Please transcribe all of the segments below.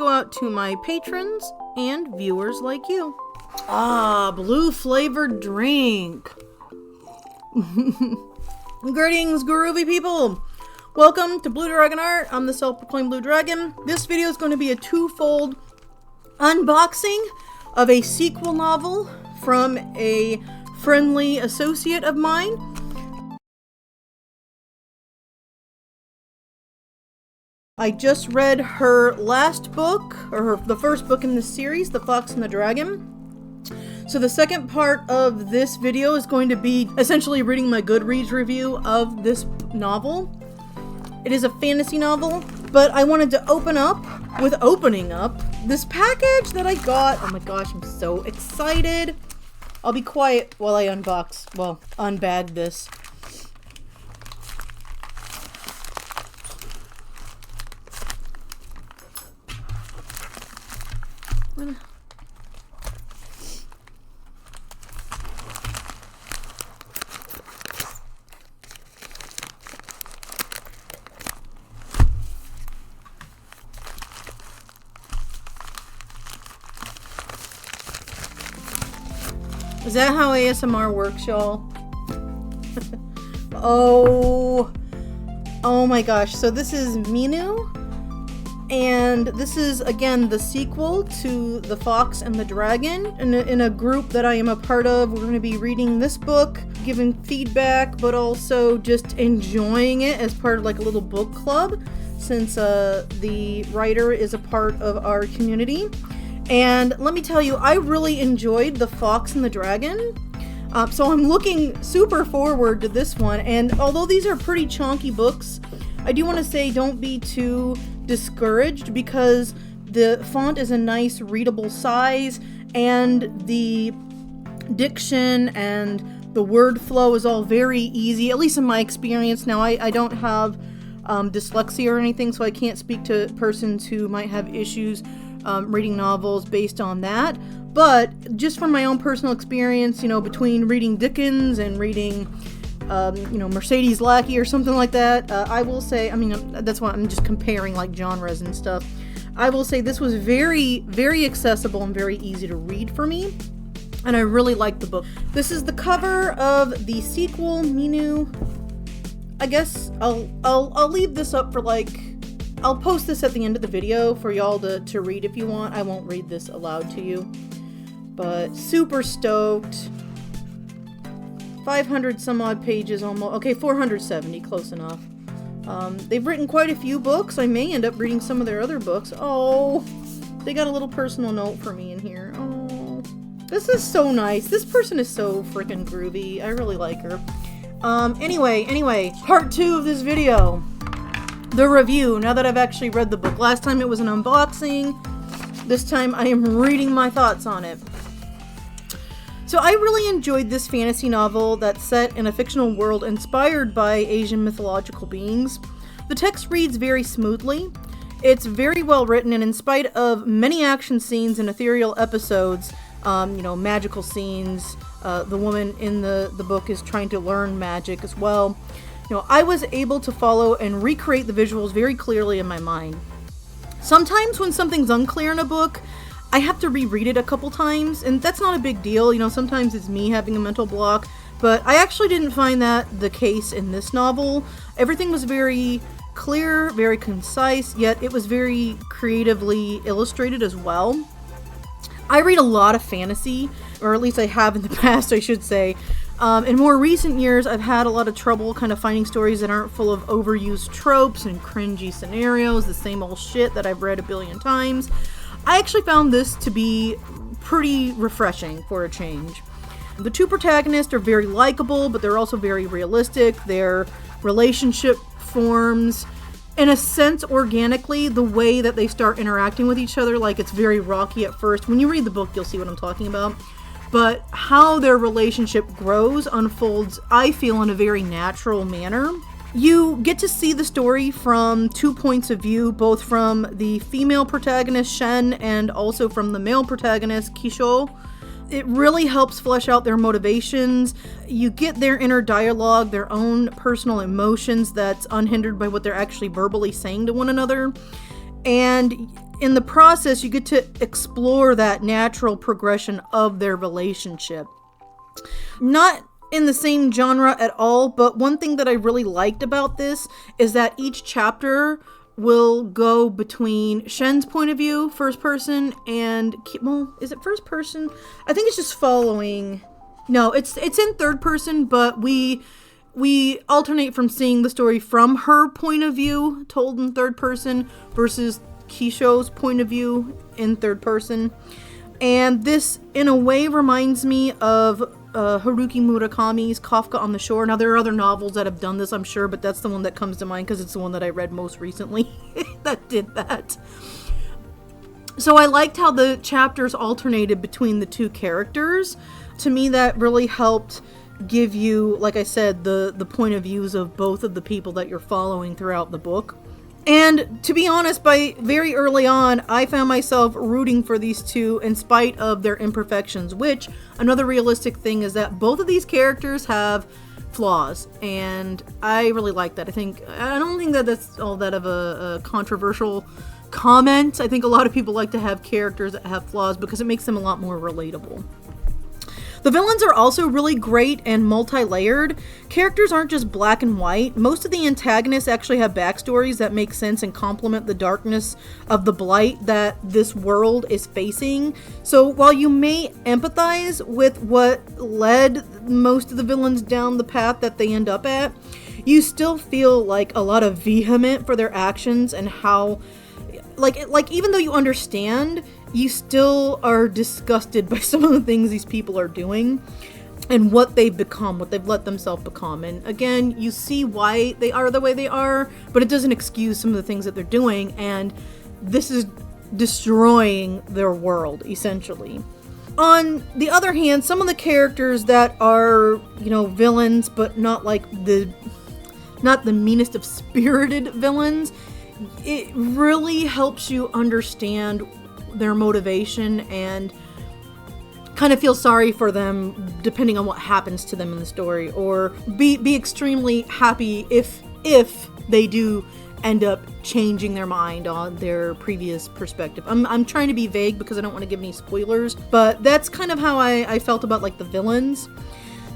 go out to my patrons and viewers like you. Ah, blue flavored drink. Greetings, groovy people. Welcome to Blue Dragon Art. I'm the self-proclaimed Blue Dragon. This video is going to be a twofold unboxing of a sequel novel from a friendly associate of mine. I just read her last book, or the first book in this series, The Fox and the Dragon. So the second part of this video is going to be essentially reading my Goodreads review of this novel. It is a fantasy novel, but I wanted to open up with opening up this package that I got. Oh my gosh, I'm so excited. I'll be quiet while I unbag this. Is that how ASMR works, y'all? Oh my gosh. So this is Minu, and this is, again, the sequel to The Fox and the Dragon. In a group that I am a part of, we're going to be reading this book, giving feedback, but also just enjoying it as part of like a little book club, since the writer is a part of our community. And let me tell you, I really enjoyed The Fox and the Dragon, so I'm looking super forward to this one. And although these are pretty chunky books, I do want to say don't be too discouraged, because the font is a nice readable size, and the diction and the word flow is all very easy, at least in my experience. Now, I don't have dyslexia or anything, so I can't speak to persons who might have issues reading novels based on that, but just from my own personal experience, between reading Dickens and reading, Mercedes Lackey or something like that, I will say, that's why I'm just comparing like genres and stuff. I will say this was very, very accessible and very easy to read for me, and I really liked the book. This is the cover of the sequel, Minu. I guess I'll leave this up for I'll post this at the end of the video for y'all to read if you want. I won't read this aloud to you, but super stoked. 500 some odd pages almost. Okay, 470, close enough. They've written quite a few books. I may end up reading some of their other books. Oh, they got a little personal note for me in here. Oh, this is so nice. This person is so freaking groovy. I really like her. Anyway, part 2 of this video. The review, now that I've actually read the book. Last time it was an unboxing. This time I am reading my thoughts on it. So I really enjoyed this fantasy novel that's set in a fictional world inspired by Asian mythological beings. The text reads very smoothly. It's very well written, and in spite of many action scenes and ethereal episodes, magical scenes, the woman in the book is trying to learn magic as well. I was able to follow and recreate the visuals very clearly in my mind. Sometimes when something's unclear in a book, I have to reread it a couple times, and that's not a big deal. Sometimes it's me having a mental block, but I actually didn't find that the case in this novel. Everything was very clear, very concise, yet it was very creatively illustrated as well. I read a lot of fantasy, or at least I have in the past, I should say. In more recent years, I've had a lot of trouble kind of finding stories that aren't full of overused tropes and cringy scenarios, the same old shit that I've read a billion times. I actually found this to be pretty refreshing for a change. The two protagonists are very likable, but they're also very realistic. Their relationship forms, in a sense, organically, the way that they start interacting with each other. Like, it's very rocky at first. When you read the book, you'll see what I'm talking about. But how their relationship grows, unfolds, I feel, in a very natural manner. You get to see the story from 2 points of view, both from the female protagonist, Shen, and also from the male protagonist, Kisho. It really helps flesh out their motivations. You get their inner dialogue, their own personal emotions that's unhindered by what they're actually verbally saying to one another. And in the process, you get to explore that natural progression of their relationship. Not in the same genre at all, but one thing that I really liked about this is that each chapter will go between Shen's point of view, first person, and, well, is it first person? I think it's just following. No, it's in third person, but we alternate from seeing the story from her point of view, told in third person, versus Kisho's point of view in third person. And this, in a way, reminds me of Haruki Murakami's Kafka on the Shore. Now, there are other novels that have done this, I'm sure, but that's the one that comes to mind because it's the one that I read most recently that did that. So I liked how the chapters alternated between the two characters. To me, that really helped give you, like I said, the point of views of both of the people that you're following throughout the book. And to be honest, by very early on, I found myself rooting for these two in spite of their imperfections, which, another realistic thing is that both of these characters have flaws, and I really like that. I don't think that that's all that of a controversial comment. I think a lot of people like to have characters that have flaws because it makes them a lot more relatable. The villains are also really great and multi-layered. Characters aren't just black and white. Most of the antagonists actually have backstories that make sense and complement the darkness of the blight that this world is facing. So while you may empathize with what led most of the villains down the path that they end up at, you still feel like a lot of vehement for their actions and how, like even though you understand, you still are disgusted by some of the things these people are doing and what they've become, what they've let themselves become. And again, you see why they are the way they are, but it doesn't excuse some of the things that they're doing, and this is destroying their world, essentially. On the other hand, some of the characters that are, villains, but not the meanest of spirited villains, it really helps you understand their motivation and kind of feel sorry for them depending on what happens to them in the story, or be extremely happy if they do end up changing their mind on their previous perspective. I'm trying to be vague because I don't want to give any spoilers, but that's kind of how I felt about the villains.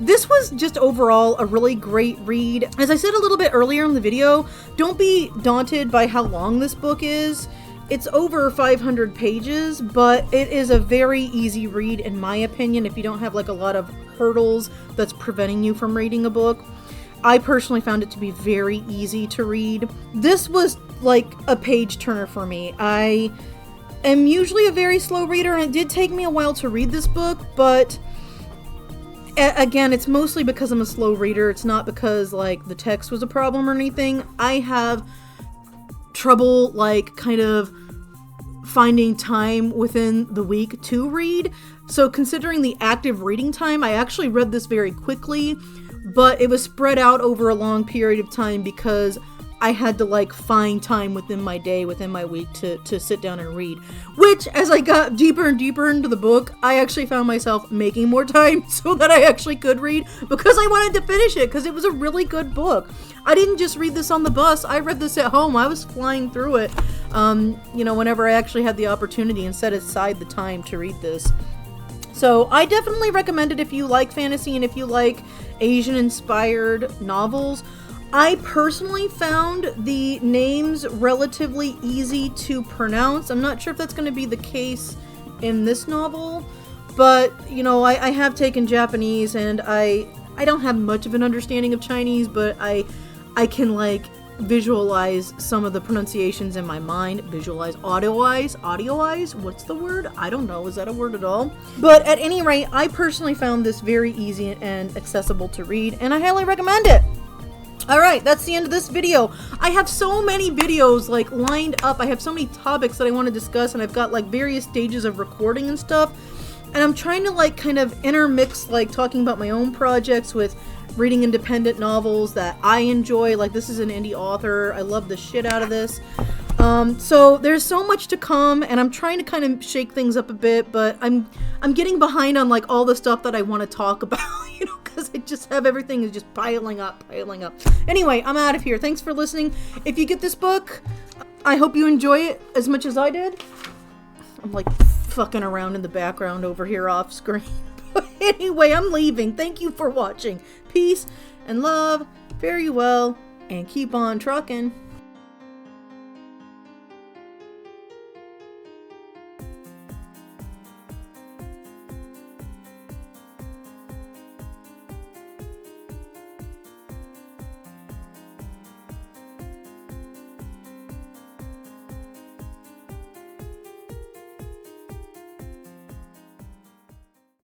This was just overall a really great read. As I said a little bit earlier in the video, don't be daunted by how long this book is. It's over 500 pages, but it is a very easy read in my opinion if you don't have a lot of hurdles that's preventing you from reading a book. I personally found it to be very easy to read. This was a page turner for me. I am usually a very slow reader, and it did take me a while to read this book, but again, it's mostly because I'm a slow reader. It's not because the text was a problem or anything. I have trouble kind of finding time within the week to read. So considering the active reading time, I actually read this very quickly, but it was spread out over a long period of time because I had to find time within my day, within my week to sit down and read. Which, as I got deeper and deeper into the book, I actually found myself making more time so that I actually could read because I wanted to finish it because it was a really good book. I didn't just read this on the bus, I read this at home. I was flying through it, whenever I actually had the opportunity and set aside the time to read this. So I definitely recommend it if you like fantasy and if you like Asian-inspired novels. I personally found the names relatively easy to pronounce. I'm not sure if that's going to be the case in this novel, but, I have taken Japanese, and I don't have much of an understanding of Chinese, but I can, visualize some of the pronunciations in my mind. Audioize? What's the word? I don't know. Is that a word at all? But at any rate, I personally found this very easy and accessible to read, and I highly recommend it. Alright, that's the end of this video. I have so many videos lined up. I have so many topics that I want to discuss, and I've got various stages of recording and stuff. And I'm trying to kind of intermix talking about my own projects with reading independent novels that I enjoy. This is an indie author. I love the shit out of this. So there's so much to come, and I'm trying to kind of shake things up a bit, but I'm getting behind on all the stuff that I want to talk about, because I just have everything is just piling up. Anyway, I'm out of here. Thanks for listening. If you get this book, I hope you enjoy it as much as I did. I'm like fucking around in the background over here off screen. But anyway, I'm leaving. Thank you for watching. Peace and love. Fare you well. And keep on trucking.